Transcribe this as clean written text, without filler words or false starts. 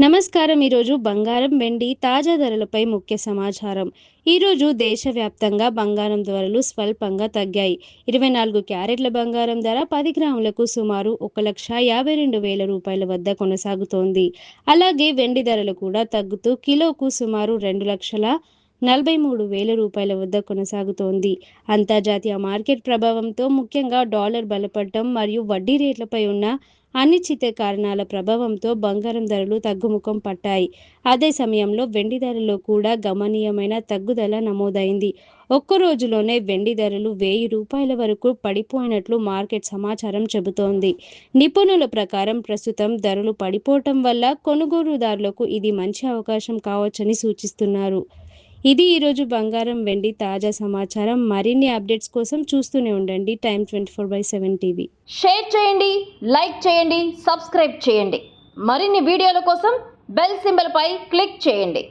నమస్కారం. ఈరోజు బంగారం, వెండి తాజా ధరలపై ముఖ్య సమాచారం. ఈరోజు దేశవ్యాప్తంగా బంగారం ధరలు స్వల్పంగా తగ్గాయి. 24 క్యారెట్ల బంగారం ధర 10 గ్రాములకు సుమారు 1,52,000 రూపాయల వద్ద కొనసాగుతోంది. అలాగే వెండి ధరలు కూడా తగ్గుతూ కిలోకు సుమారు 2,43,000 రూపాయల వద్ద కొనసాగుతోంది. అంతర్జాతీయ మార్కెట్ ప్రభావంతో ముఖ్యంగా డాలర్ బలపడటం మరియు వడ్డీ రేట్లపై ఉన్న అనిశ్చిత కారణాల ప్రభావంతో బంగారం ధరలు తగ్గుముఖం పట్టాయి. అదే సమయంలో వెండి ధరల్లో కూడా గమనీయమైన తగ్గుదల నమోదైంది. ఒక్క రోజులోనే వెండి ధరలు 1,000 రూపాయల వరకు పడిపోయినట్లు మార్కెట్ సమాచారం చెబుతోంది. నిపుణుల ప్రకారం ప్రస్తుతం ధరలు పడిపోవటం వల్ల కొనుగోలుదారులకు ఇది మంచి అవకాశం కావచ్చని సూచిస్తున్నారు. ఇది ఈరోజు బంగారం, వెండి తాజా సమాచారం. మరిన్ని అప్డేట్స్ కోసం చూస్తూనే ఉండండి టైమ్ 24/7 టీవీ. షేర్ చేయండి, లైక్ చేయండి, సబ్స్క్రైబ్ చేయండి. మరిన్ని వీడియోల కోసం బెల్ సింబల్ పై క్లిక్ చేయండి.